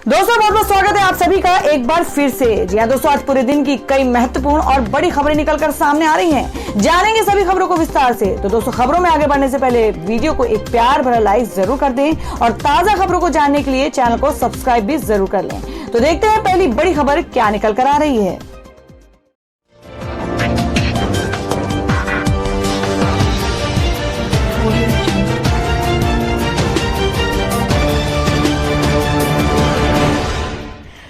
दोस्तों बहुत बहुत स्वागत है आप सभी का एक बार फिर से। जी हाँ दोस्तों, आज पूरे दिन की कई महत्वपूर्ण और बड़ी खबरें निकलकर सामने आ रही हैं। जानेंगे सभी खबरों को विस्तार से। तो दोस्तों, खबरों में आगे बढ़ने से पहले वीडियो को एक प्यार भरा लाइक जरूर कर दें और ताजा खबरों को जानने के लिए चैनल को सब्सक्राइब भी जरूर कर लें। तो देखते हैं पहली बड़ी खबर क्या निकल कर आ रही है।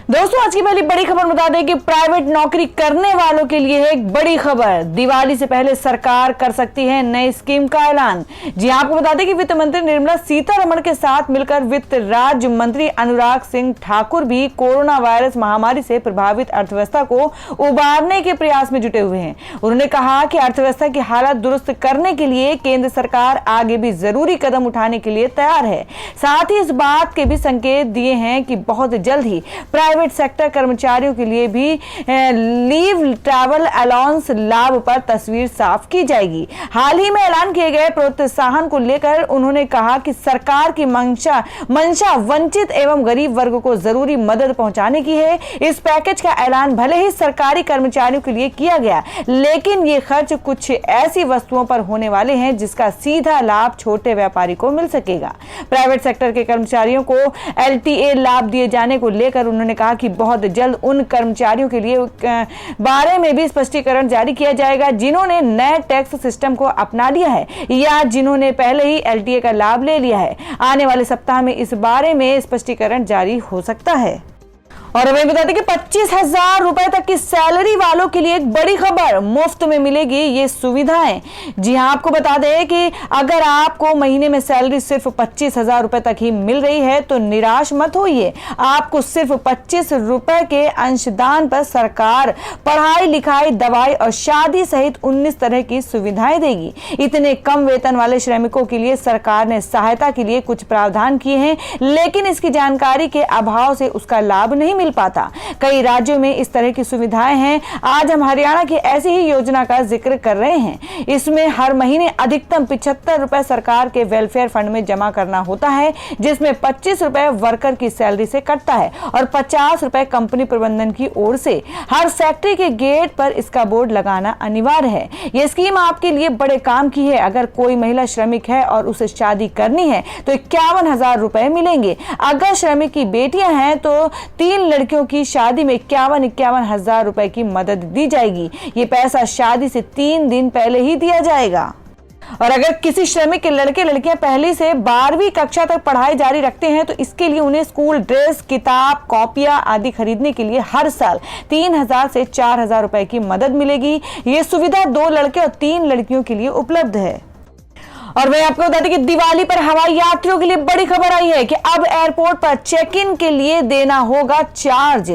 दोस्तों, आज की पहली बड़ी खबर बता दें कि प्राइवेट नौकरी करने वालों के लिए है एक बड़ी खबर। दिवाली से पहले सरकार कर सकती है नई स्कीम का ऐलान। जी आपको बता दें कि वित्त मंत्री निर्मला सीतारमण के साथ मिलकर वित्त राज्य मंत्री अनुराग सिंह ठाकुर भी कोरोना वायरस महामारी से प्रभावित अर्थव्यवस्था को उबारने के प्रयास में जुटे हुए हैं। उन्होंने कहा कि अर्थव्यवस्था की हालत दुरुस्त करने के लिए केंद्र सरकार आगे भी जरूरी कदम उठाने के लिए तैयार है। साथ ही इस बात के भी संकेत दिए हैं कि बहुत जल्द ही प्राइवेट सेक्टर कर्मचारियों के लिए भी लीव ट्रैवल अलाउंस लाभ पर तस्वीर साफ की जाएगी। हाल ही में ऐलान किए गए प्रोत्साहन को लेकर उन्होंने कहा कि सरकार की मंशा वंचित एवं गरीब वर्ग को जरूरी मदद पहुंचाने की है। इस पैकेज का ऐलान भले ही सरकारी कर्मचारियों के लिए किया गया, लेकिन ये खर्च कुछ ऐसी वस्तुओं पर होने वाले हैं जिसका सीधा लाभ छोटे व्यापारी को मिल सकेगा। प्राइवेट सेक्टर के कर्मचारियों को LTA लाभ दिए जाने को लेकर उन्होंने कहा कि बहुत जल्द उन कर्मचारियों के लिए बारे में भी स्पष्टीकरण जारी किया जाएगा जिन्होंने नए टैक्स सिस्टम को अपना लिया है या जिन्होंने पहले ही LTA का लाभ ले लिया है। आने वाले सप्ताह में इस बारे में स्पष्टीकरण जारी हो सकता है। और हमें बता दें कि 25,000 रुपए तक की सैलरी वालों के लिए एक बड़ी खबर, मुफ्त में मिलेगी ये सुविधाएं। जी हाँ, आपको बता दें कि अगर आपको महीने में सैलरी सिर्फ 25,000 रुपए तक ही मिल रही है तो निराश मत होइए। आपको सिर्फ 25 रुपए के अंशदान पर सरकार पढ़ाई लिखाई दवाई और शादी सहित 19 तरह की सुविधाएं देगी। इतने कम वेतन वाले श्रमिकों के लिए सरकार ने सहायता के लिए कुछ प्रावधान किए हैं, लेकिन इसकी जानकारी के अभाव से उसका लाभ नहीं मिल पाता। कई राज्यों में इस तरह की सुविधाएं हैं। आज हम हरियाणा की ऐसी ही योजना का जिक्र कर रहे हैं। इसमें हर महीने अधिकतम 75 रुपए सरकार के वेलफेयर फंड में जमा करना होता है, जिसमें 25 रुपए वर्कर की सैलरी से कटता है और 50 रुपए कंपनी प्रबंधन की ओर से। हर फैक्ट्री के गेट पर इसका बोर्ड लगाना अनिवार्य है। यह स्कीम आपके लिए बड़े काम की है। अगर कोई महिला श्रमिक है और उसे शादी करनी है तो 51,000 रुपए मिलेंगे। अगर श्रमिक की बेटियां हैं तो 3 लड़कियों की शादी में 51,000 रुपए की मदद दी जाएगी। ये पैसा शादी से 3 दिन पहले ही दिया जाएगा। और अगर किसी श्रमिक के लड़के लड़कियां पहली से 12वीं कक्षा तक पढ़ाई जारी रखते हैं तो इसके लिए उन्हें स्कूल ड्रेस, किताब, कॉपियां आदि खरीदने के लिए हर साल 3,000 से 4,000 रुपए की मदद मिलेगी। ये सुविधा 2 लड़के और 3 लड़कियों के लिए उपलब्ध है। और मैं आपको बता दें कि दिवाली पर हवाई यात्रियों के लिए बड़ी खबर आई है कि अब एयरपोर्ट पर चेक इन के लिए देना होगा चार्ज।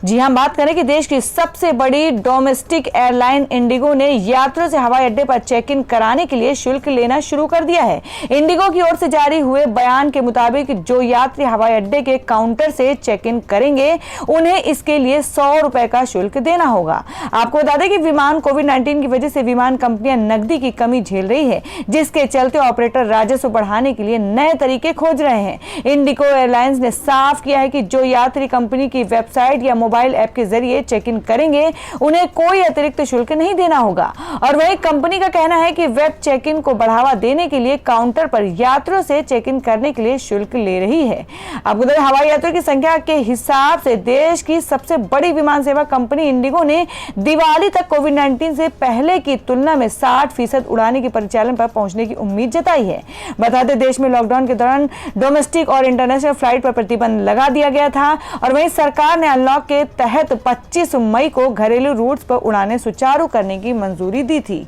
जी हम बात करें कि देश की सबसे बड़ी डोमेस्टिक एयरलाइन इंडिगो ने यात्रियों से हवाई अड्डे पर चेक इन कराने के लिए शुल्क लेना शुरू कर दिया है। इंडिगो की ओर से जारी हुए बयान के मुताबिक जो यात्री हवाई अड्डे के काउंटर से चेक इन करेंगे उन्हें इसके लिए 100 रुपए का शुल्क देना होगा। आपको बता दें कि विमान कोविड-19 की वजह से विमान कंपनियां नकदी की कमी झेल रही है, जिसके चलते ऑपरेटर राजस्व बढ़ाने के लिए नए तरीके खोज रहे हैं। इंडिगो एयरलाइंस ने साफ किया है कि जो यात्री कंपनी की वेबसाइट या मोबाइल ऐप के जरिए चेक इन करेंगे उन्हें कोई अतिरिक्त शुल्क नहीं देना होगा। और वही कंपनी का कहना है कि वेब चेक इन को बढ़ावा देने के लिए काउंटर पर यात्रियों से चेक इन करने के लिए शुल्क ले रही है। अब उधर हवाई यात्रियों की संख्या के हिसाब से देश की सबसे बड़ी विमान सेवा कंपनी इंडिगो ने दिवाली तक कोविड-19 से पहले की तुलना में 60% उड़ाने के परिचालन पर पहुंचने की उम्मीद जताई है। बता दें, देश में लॉकडाउन के दौरान डोमेस्टिक और इंटरनेशनल फ्लाइट पर प्रतिबंध लगा दिया गया था और वहीं सरकार ने अनलॉक के तहत 25 मई को घरेलू रूट्स पर उड़ानें सुचारू करने की मंजूरी दी थी।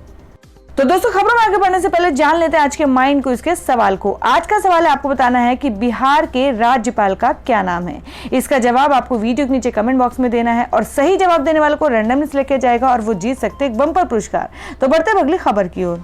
तो दोस्तों, खबरों में आगे बढ़ने से पहले जान लेते हैं आज के माइंड क्विज के सवाल को। आज का सवाल है, आपको बताना है कि बिहार के राज्यपाल का क्या नाम है। इसका जवाब आपको वीडियो के नीचे कमेंट बॉक्स में देना है और सही जवाब देने वाले को रैंडमली सिलेक्ट किया जाएगा और वो जीत सकते हैं एक बम्पर पुरस्कार। तो बढ़ते हैं अगली खबर की ओर।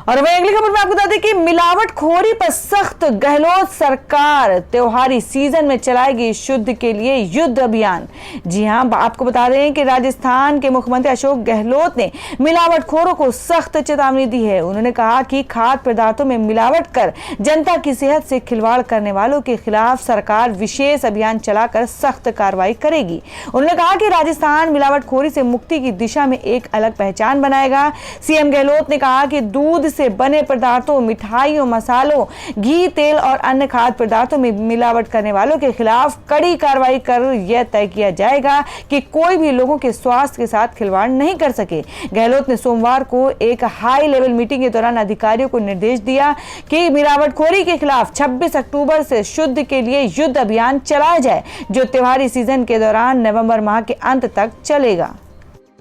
और वहीं अगली खबर में आपको बता दें कि मिलावटखोरी पर सख्त, गहलोत सरकार त्योहारी सीजन में चलाएगी शुद्ध के लिए युद्ध अभियान। जी हां, आपको बता दें कि राजस्थान के मुख्यमंत्री अशोक गहलोत ने मिलावटखोरों को सख्त चेतावनी दी है। उन्होंने कहा कि खाद्य पदार्थों में मिलावट कर जनता की सेहत से खिलवाड़ करने वालों के खिलाफ सरकार विशेष अभियान चलाकर सख्त कार्रवाई करेगी। उन्होंने कहा कि राजस्थान मिलावटखोरी से मुक्ति की दिशा में एक अलग पहचान बनाएगा। सीएम गहलोत ने कहा कि दूध से बने पदार्थों, मिठाइयों, मसालों, घी, तेल और अन्य खाद्य पदार्थों में मिलावट करने वालों के खिलाफ कड़ी कार्रवाई कर यह तय किया जाएगा कि कोई भी लोगों के स्वास्थ्य के साथ खिलवाड़ नहीं कर सके। गहलोत ने सोमवार को एक हाई लेवल मीटिंग के दौरान अधिकारियों को निर्देश दिया कि मिलावटखोरी के खिलाफ 26 अक्टूबर से शुद्ध के लिए युद्ध अभियान चलाया जाए, जो त्योहारी सीजन के दौरान नवंबर माह के अंत तक चलेगा।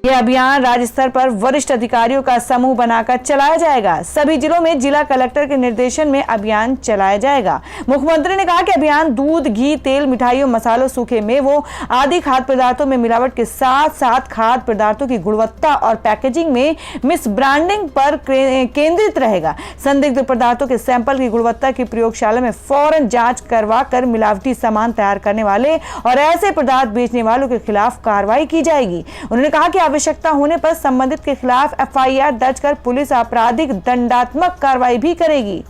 यह अभियान राज्य स्तर पर वरिष्ठ अधिकारियों का समूह बनाकर चलाया जाएगा। सभी जिलों में जिला कलेक्टर के निर्देशन में अभियान चलाया जाएगा। मुख्यमंत्री ने कहा कि अभियान दूध, घी, तेल, मिठाइयों, मसालों, सूखे मेवों आदि खाद्य पदार्थों में मिलावट के साथ साथ खाद्य पदार्थों की गुणवत्ता और पैकेजिंग में मिस ब्रांडिंग पर केंद्रित रहेगा। संदिग्ध पदार्थों के सैंपल की गुणवत्ता की प्रयोगशाला में फौरन जांच करवाकर मिलावटी सामान तैयार करने वाले और ऐसे पदार्थ बेचने वालों के खिलाफ कार्रवाई की जाएगी। उन्होंने कहा कि आवश्यकता होने पर संबंधित के खिलाफ एफआईआर दर्ज कर पुलिस आपराधिक दंडात्मक कार्रवाई भी करेगी।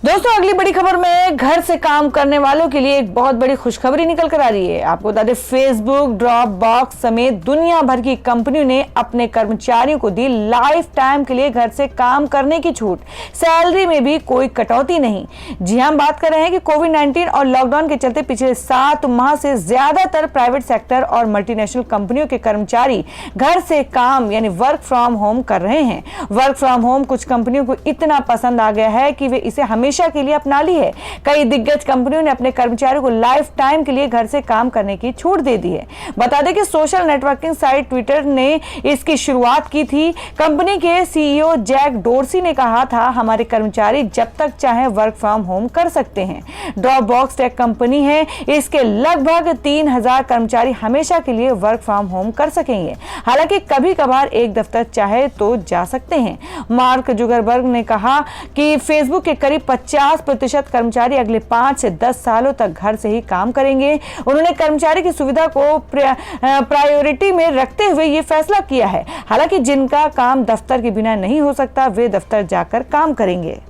दोस्तों, अगली बड़ी खबर में घर से काम करने वालों के लिए एक बहुत बड़ी खुशखबरी निकल कर आ रही है। आपको बता दें, फेसबुक, ड्रॉपबॉक्स समेत दुनिया भर की कंपनियों ने अपने कर्मचारियों को दी लाइफ टाइम के लिए घर से काम करने की छूट। सैलरी में भी कोई कटौती नहीं। जी हम बात कर रहे हैं कि कोविड-19 और लॉकडाउन के चलते पिछले 7 माह से ज्यादातर प्राइवेट सेक्टर और मल्टीनेशनल कंपनियों के कर्मचारी घर से काम यानी वर्क फ्रॉम होम कर रहे हैं। वर्क फ्रॉम होम कुछ कंपनियों को इतना पसंद आ गया है कि वे इसे हमेशा के लिए अपना ली है। कई दिग्गज कंपनियों ने अपने कर्मचारियों को लाइफ टाइम के लिए घर से काम करने की छूट दे दी है। बता दें कि सोशल नेटवर्किंग साइट ट्विटर ने इसकी शुरुआत की थी। कंपनी के सीईओ जैक डोर्सी ने कहा था, हमारे कर्मचारी जब तक चाहे वर्क फ्रॉम होम कर सकते हैं। ड्रॉपबॉक्स टेक कंपनी है, इसके लगभग 3000 कर्मचारी हमेशा के लिए वर्क फ्रॉम होम कर सकेंगे। हालांकि कभी कभार एक दफ्तर चाहे तो जा सकते हैं। मार्क जुकरबर्ग ने कहा कि फेसबुक के करीब 50% कर्मचारी अगले 5 से 10 सालों तक घर से ही काम करेंगे। उन्होंने कर्मचारी की सुविधा को प्रायोरिटी में रखते हुए ये फैसला किया है। हालांकि जिनका काम दफ्तर के बिना नहीं हो सकता, वे दफ्तर जाकर काम करेंगे।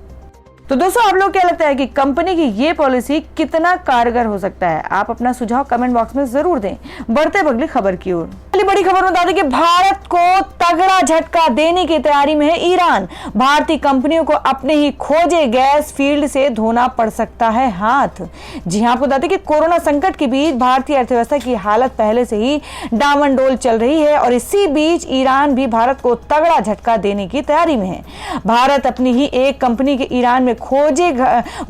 तो दोस्तों, आप लोग क्या लगता है कि कंपनी की ये पॉलिसी कितना कारगर हो सकता है? आप अपना सुझाव कमेंट बॉक्स में जरूर दें। बढ़ते अगली खबर की ओर। बड़ी खबर बता दें कि भारत को तगड़ा झटका देने की तैयारी में है ईरान। भारतीय कंपनियों को अपने ही खोजे गैस फील्ड से धोना पड़ सकता है हाथ। जी हां, आपको बता दें कि कोरोना संकट के बीच भारतीय अर्थव्यवस्था की हालत पहले से ही डामाडोल चल रही है और इसी बीच ईरान भी भारत को तगड़ा झटका देने की तैयारी में है। भारत अपनी ही एक कंपनी के ईरान में खोजे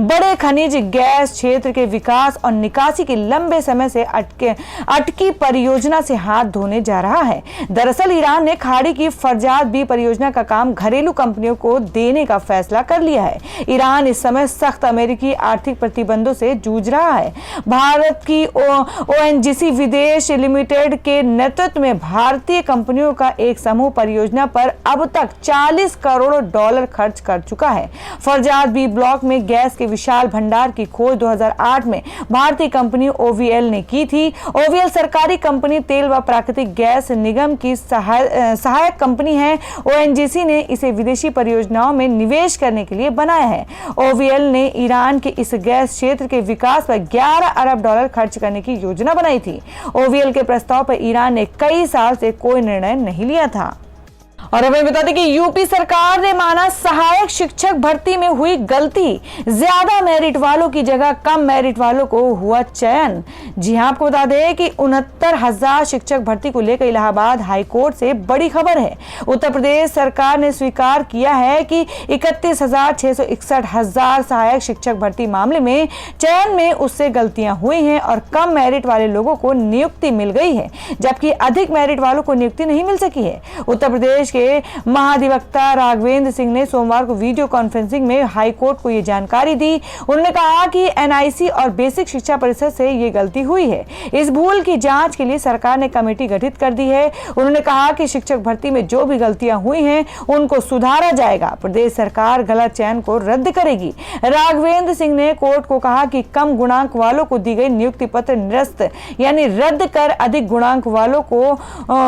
बड़े खनिज गैस क्षेत्र के विकास और निकासी की लंबे समय से अटकी परियोजना से हाथ धोने जा रहा है। दरअसल ईरान ने खाड़ी की फरजाद बी परियोजना का काम घरेलू कंपनियों को देने का फैसला कर लिया है। ईरान इस समय सख्त अमेरिकी आर्थिक प्रतिबंधों से जूझ रहा है। भारत की ओएनजीसी विदेश लिमिटेड के नेतृत्व में भारतीय कंपनियों का एक समूह परियोजना पर अब तक $40 करोड़ खर्च कर चुका है। फरजाद बी ब्लॉक में गैस के विशाल भंडार की खोज 2008 में भारतीय कंपनी ओवीएल ने की थी। ओवीएल सरकारी कंपनी तेल व प्राकृतिक गैस निगम की सहायक कंपनी है। ओएनजीसी ने इसे विदेशी परियोजनाओं में निवेश करने के लिए बनाया है। ओवीएल ने ईरान के इस गैस क्षेत्र के विकास पर $11 अरब खर्च करने की योजना बनाई थी। ओवीएल के प्रस्ताव पर ईरान ने कई साल से कोई निर्णय नहीं लिया था। और हमें बता दें कि यूपी सरकार ने माना सहायक शिक्षक भर्ती में हुई गलती, ज्यादा मेरिट वालों की जगह कम मेरिट वालों को हुआ चयन। जी हां, आपको बता दें कि 69,000 शिक्षक भर्ती को लेकर इलाहाबाद हाईकोर्ट से बड़ी खबर है। उत्तर प्रदेश सरकार ने स्वीकार किया है कि 31,661 सहायक शिक्षक भर्ती मामले में चयन में उससे गलतियां हुई हैं और कम मेरिट वाले लोगों को नियुक्ति मिल गई है, जबकि अधिक मेरिट वालों को नियुक्ति नहीं मिल सकी है। उत्तर प्रदेश के के महाधिवक्ता राघवेंद्र सिंह ने सोमवार को वीडियो कॉन्फ्रेंसिंग में हाईकोर्ट को यह जानकारी दी। उन्होंने कहा कि एनआईसी और बेसिक शिक्षा परिषद से ये गलती हुई है। इस भूल की जांच के लिए सरकार ने कमेटी गठित कर दी है। उन्होंने कहा कि शिक्षक भर्ती में जो भी गलतियां हुई हैं उनको सुधारा जाएगा। प्रदेश सरकार गलत चयन को रद्द करेगी। राघवेंद्र सिंह ने कोर्ट को कहा कि कम गुणांक वालों को दी गई नियुक्ति पत्र निरस्त यानी रद्द कर अधिक गुणांक वालों को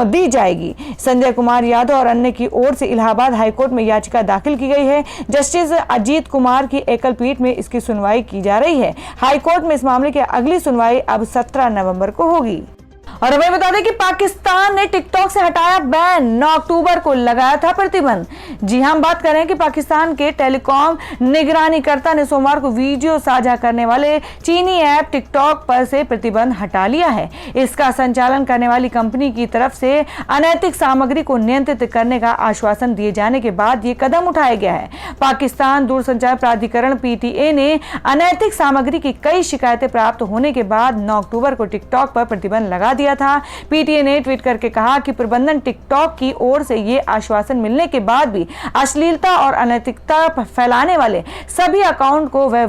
दी जाएगी। संजय कुमार यादव और अन्य की ओर से इलाहाबाद हाईकोर्ट में याचिका दाखिल की गई है। जस्टिस अजीत कुमार की एकल पीठ में इसकी सुनवाई की जा रही है। हाईकोर्ट में इस मामले की अगली सुनवाई अब 17 नवंबर को होगी। और हमें बता दें कि पाकिस्तान ने टिकटॉक से हटाया बैन, 9 अक्टूबर को लगाया था प्रतिबंध। जी हां, हम बात कर रहे हैं कि पाकिस्तान के टेलीकॉम निगरानीकर्ता ने सोमवार को वीडियो साझा करने वाले चीनी ऐप टिकटॉक पर से प्रतिबंध हटा लिया है। इसका संचालन करने वाली कंपनी की तरफ से अनैतिक सामग्री को नियंत्रित करने का आश्वासन दिए जाने के बाद ये कदम उठाया गया है। पाकिस्तान दूरसंचार प्राधिकरण पीटीए ने अनैतिक सामग्री की कई शिकायतें प्राप्त होने के बाद 9 अक्टूबर को टिकटॉक पर प्रतिबंध लगा दिया था। पीटीए ने ट्वीट करके कहा कि प्रबंधन टिकटॉक की ओर से यह आश्वासन मिलने के बाद भी अश्लीलता और अनैतिकता फैलाने वाले सभी अकाउंट को वह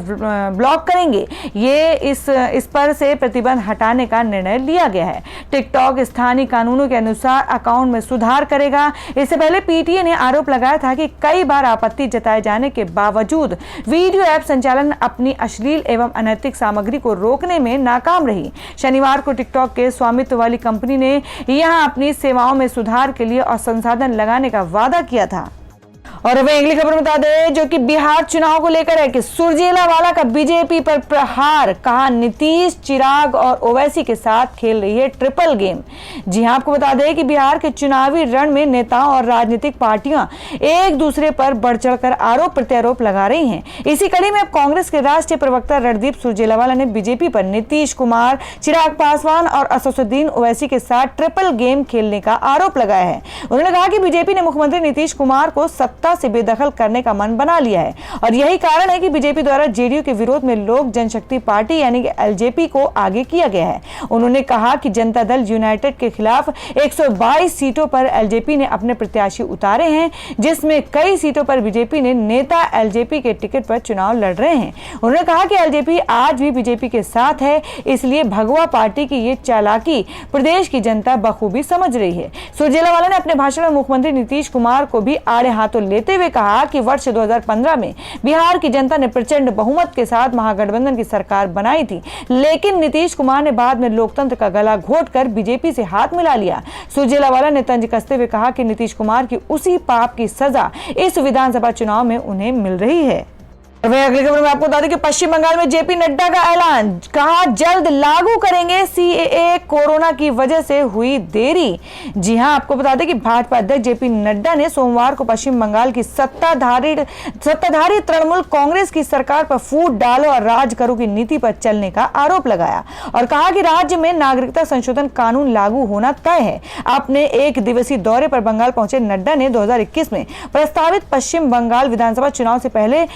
ब्लॉक करेंगे। ये इस पर से प्रतिबंध हटाने का निर्णय लिया गया है। टिकटॉक स्थानीय कानूनों के अनुसार अकाउंट में सुधार करेगा। इससे पहले पीटीए ने आरोप लगाया था कि कई बार आपत्ति जताए जाने के बावजूद वीडियो ऐप संचालन अपनी अश्लील एवं अनैतिक सामग्री को रोकने में नाकाम रही। शनिवार को टिकटॉक के स्वामित्व वाली कंपनी ने यहां अपनी सेवाओं में सुधार के लिए और संसाधन लगाने का वादा किया था। और अब अगली खबर बता दें जो कि बिहार चुनाव को लेकर है कि सुरजेवाला का बीजेपी पर प्रहार, कहा नीतीश, चिराग और ओवैसी के साथ खेल रही है ट्रिपल गेम। जी हां, आपको बता दें कि बिहार के चुनावी रण में नेताओं और राजनीतिक पार्टियां एक दूसरे पर बढ़ चढ़कर आरोप प्रत्यारोप लगा रही हैं। इसी कड़ी में अब कांग्रेस के राष्ट्रीय प्रवक्ता रणदीप सुरजेवाला ने बीजेपी पर नीतीश कुमार, चिराग पासवान और असदुद्दीन ओवैसी के साथ ट्रिपल गेम खेलने का आरोप लगाया है। उन्होंने कहा कि बीजेपी ने मुख्यमंत्री नीतीश कुमार को सत्ता से बेदखल करने का मन बना लिया है और यही कारण है कि बीजेपी द्वारा जेडीयू के विरोध में लोक जनशक्ति पार्टी यानी कि एलजेपी को आगे किया गया है। उन्होंने कहा कि जनता दल यूनाइटेड के खिलाफ 122 सीटों पर एलजेपी ने अपने प्रत्याशी उतारे हैं, जिसमें कई सीटों पर बीजेपी ने नेता एलजेपी के टिकट पर चुनाव लड़ रहे हैं। उन्होंने कहा कि एलजेपी आज भी बीजेपी के साथ है, इसलिए भगवा पार्टी की ये चालाकी प्रदेश की जनता बखूबी समझ रही है। सुरजेवाला ने अपने भाषण में मुख्यमंत्री नीतीश कुमार को भी आड़े हाथों लेते हुए कहा कि वर्ष 2015 में बिहार की जनता ने प्रचंड बहुमत के साथ महागठबंधन की सरकार बनाई थी, लेकिन नीतीश कुमार ने बाद में लोकतंत्र का गला घोटकर बीजेपी से हाथ मिला लिया। सुरजेवाला ने तंज कसते हुए कहा कि नीतीश कुमार की उसी पाप की सजा इस विधानसभा चुनाव में उन्हें मिल रही है। अगली खबर में आपको बता दें कि पश्चिम बंगाल में जेपी नड्डा का ऐलान, कहा जल्द लागू करेंगे सीएए, कोरोना की वजह से हुई देरी। जी हां, आपको बता दें कि भाजपा अध्यक्ष जेपी नड्डा ने सोमवार को पश्चिम बंगाल की सत्ताधारी तृणमूल कांग्रेस की सरकार पर फूट डालो और राज करो की नीति पर चलने का आरोप लगाया और कहा कि राज्य में नागरिकता संशोधन कानून लागू होना तय है। अपने एक दिवसीय दौरे पर बंगाल पहुंचे नड्डा ने 2021 में प्रस्तावित पश्चिम बंगाल विधानसभा चुनाव से पहले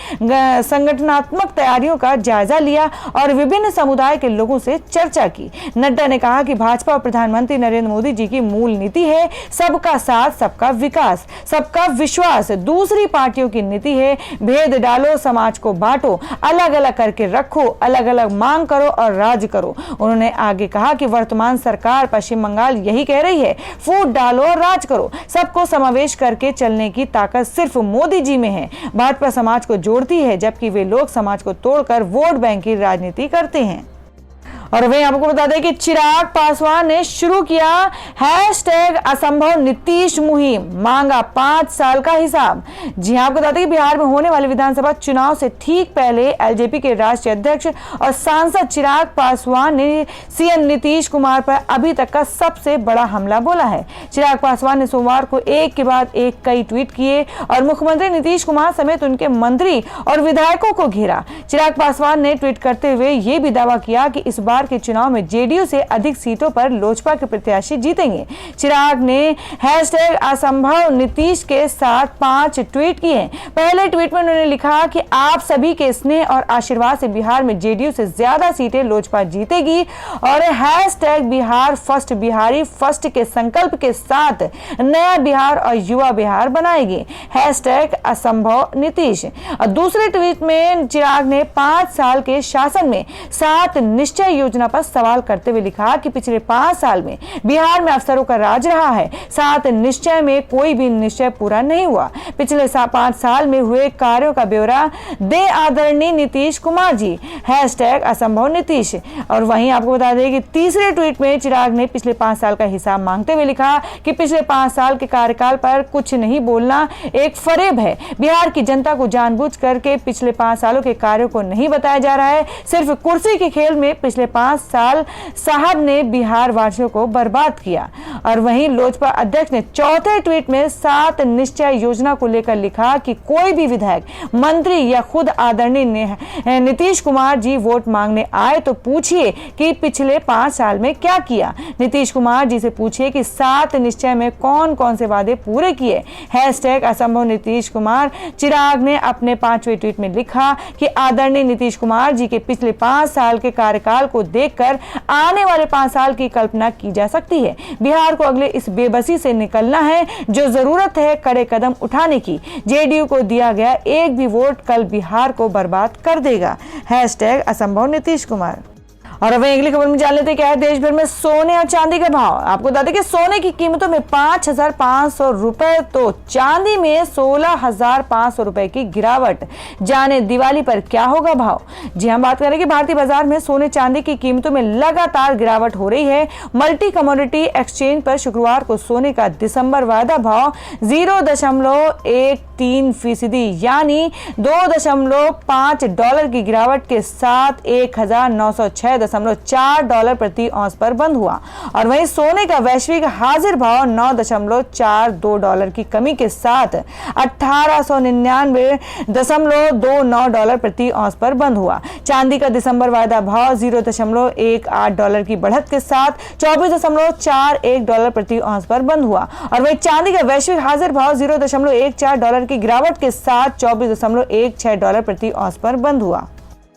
संगठनात्मक तैयारियों का जायजा लिया और विभिन्न समुदाय के लोगों से चर्चा की। नड्डा ने कहा कि भाजपा और प्रधानमंत्री नरेंद्र मोदी जी की मूल नीति है सबका साथ, सबका विकास, सबका विश्वास। दूसरी पार्टियों की नीति है भेद डालो, समाज को बांटो, अलग अलग करके रखो, अलग अलग मांग करो और राज करो। उन्होंने आगे कहा कि वर्तमान सरकार पश्चिम बंगाल यही कह रही है, फूट डालो और राज करो। सबको समावेश करके चलने की ताकत सिर्फ मोदी जी में है। भाजपा समाज को जोड़ती है जबकि वे लोग समाज को तोड़कर वोट बैंक की राजनीति करते हैं। और वहीं आपको बता दें कि चिराग पासवान ने शुरू किया #असंभव नीतीश मुहिम, मांगा 5 साल का हिसाब। जी हां, आपको बता दें कि बिहार में होने वाले विधानसभा चुनाव से ठीक पहले एलजेपी के राष्ट्रीय अध्यक्ष और सांसद चिराग पासवान ने सीएम नीतीश कुमार पर अभी तक का सबसे बड़ा हमला बोला है। चिराग पासवान ने सोमवार को एक के बाद एक कई ट्वीट किए और मुख्यमंत्री नीतीश कुमार समेत उनके मंत्री और विधायकों को घेरा। चिराग पासवान ने ट्वीट करते हुए यह भी दावा किया कि इस बार बार के चुनाव में जेडीयू से अधिक सीटों पर लोजपा के प्रत्याशी जीतेंगे। चिराग ने हैशटैग असंभव नीतीश के साथ 5 ट्वीट किए। पहले ट्वीट में उन्होंने लिखा कि आप सभी के स्नेह और आशीर्वाद से बिहार में जेडीयू से ज्यादा सीटें लोजपा जीतेगी और hashtag Bihar first, Bihari first के संकल्प के साथ नया बिहार और युवा बिहार बनाएगी। हैशटैग असंभव नीतीश। और दूसरे ट्वीट में चिराग ने 5 साल के शासन में 7 निश्चय योजना पर सवाल करते हुए लिखा कि पिछले 5 साल में बिहार में अफसरों का राज रहा है। 7 निश्चय में कोई भी निश्चय पूरा नहीं हुआ। पिछले 5 साल में हुए कार्यों का ब्यौरा दे आदरणीय नीतीश कुमार जी। हैशटैग असंभव नीतीश। और वहीं आपको बता दें कि तीसरे ट्वीट में चिराग ने पिछले 5 साल का हिसाब मांगते हुए लिखा कि पिछले 5 साल के कार्यकाल पर कुछ नहीं बोलना एक फरेब है। बिहार की जनता को जानबूझ करके पिछले 5 सालों के कार्यों को नहीं बताया जा रहा है। सिर्फ कुर्सी के खेल में पिछले 5 साल साहब ने बिहार वासियों को बर्बाद किया। और वहीं लोजपा अध्यक्ष ने चौथे ट्वीट में 7 निश्चय योजना को लेकर लिखा कि कोई भी विधायक, मंत्री या खुद आदरणीय नीतीश कुमार जी वोट मांगने आए तो पूछिए कि पिछले 5 साल में क्या किया। नीतीश कुमार जी से पूछिए कि 7 निश्चय में कौन कौन से वादे पूरे किए। हैशटैग असंभव नीतीश कुमार। चिराग ने अपने 5वें ट्वीट में लिखा कि आदरणीय नीतीश कुमार जी के पिछले 5 साल के कार्यकाल को देखकर आने वाले 5 साल की कल्पना की जा सकती है। बिहार को अगले इस बेबसी से निकलना है जो जरूरत है कड़े कदम उठाने की। जेडीयू को दिया गया एक भी वोट कल बिहार को बर्बाद कर देगा। हैशटैग असंभव नीतीश कुमार। और अब अगली खबर में जान लेते क्या है देश भर में सोने और चांदी का भाव। आपको बता दें कि सोने की कीमतों में 5,500 रुपए तो चांदी में 16,500 रुपए की गिरावट। जाने दिवाली पर क्या होगा भाव। जी हम बात करें कि भारतीय बाजार में सोने चांदी की कीमतों में लगातार गिरावट हो रही है। मल्टी कमोडिटी एक्सचेंज पर शुक्रवार को सोने का दिसंबर वायदा भाव 0.13% यानी $2.5 की गिरावट के साथ $1,906.4 प्रति औंस पर बंद हुआ। और वहीं सोने का वैश्विक हाजिर भाव $9.42 की कमी के साथ $1,899.29 प्रति औंस पर बंद हुआ। चांदी का दिसंबर वायदा भाव $0.18 की बढ़त के साथ $24.41 प्रति औंस पर बंद हुआ। और वहीं चांदी का वैश्विक हाजिर भाव $0.14 की गिरावट के साथ $24.16 प्रति औंस पर बंद हुआ।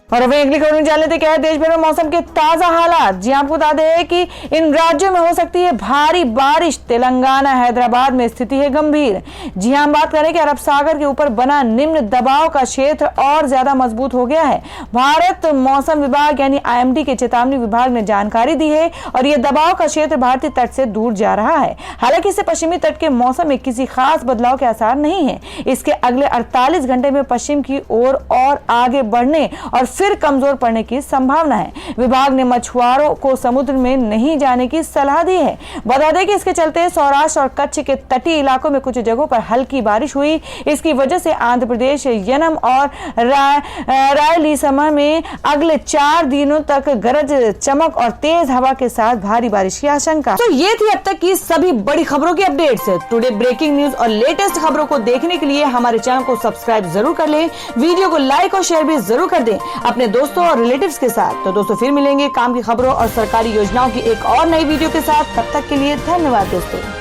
और अब अगली खबर में जान लेते क्या है देश भर में मौसम के ताजा हालात। जी आपको बता दें कि इन राज्यों में हो सकती है भारी बारिश। तेलंगाना, हैदराबाद में स्थिति है गंभीर। जी हम बात करें कि अरब सागर के ऊपर बना निम्न दबाव का क्षेत्र और ज्यादा मजबूत हो गया है। भारत मौसम विभाग यानी IMD के चेतावनी विभाग ने जानकारी दी है और यह दबाव का क्षेत्र भारतीय तट से दूर जा रहा है। हालांकि इससे पश्चिमी तट के मौसम में किसी खास बदलाव के आसार नहीं है। इसके अगले 48 घंटे में पश्चिम की ओर और आगे बढ़ने और फिर कमजोर पड़ने की संभावना है। विभाग ने मछुआरों को समुद्र में नहीं जाने की सलाह दी है। बता दें कि इसके चलते सौराष्ट्र और कच्छ के तटीय इलाकों में कुछ जगहों पर हल्की बारिश हुई। इसकी वजह से आंध्र प्रदेश, यनम और रायलसीमा में अगले 4 दिनों तक गरज चमक और तेज हवा के साथ भारी बारिश की आशंका। तो ये थी अब तक की सभी बड़ी खबरों की अपडेट्स। टुडे ब्रेकिंग न्यूज और लेटेस्ट खबरों को देखने के लिए हमारे चैनल को सब्सक्राइब जरूर कर लें। वीडियो को लाइक और शेयर भी जरूर कर दें अपने दोस्तों और रिलेटिव्स के साथ। तो दोस्तों फिर मिलेंगे काम की खबरों और सरकारी योजनाओं की एक और नई वीडियो के साथ। तब तक के लिए धन्यवाद दोस्तों।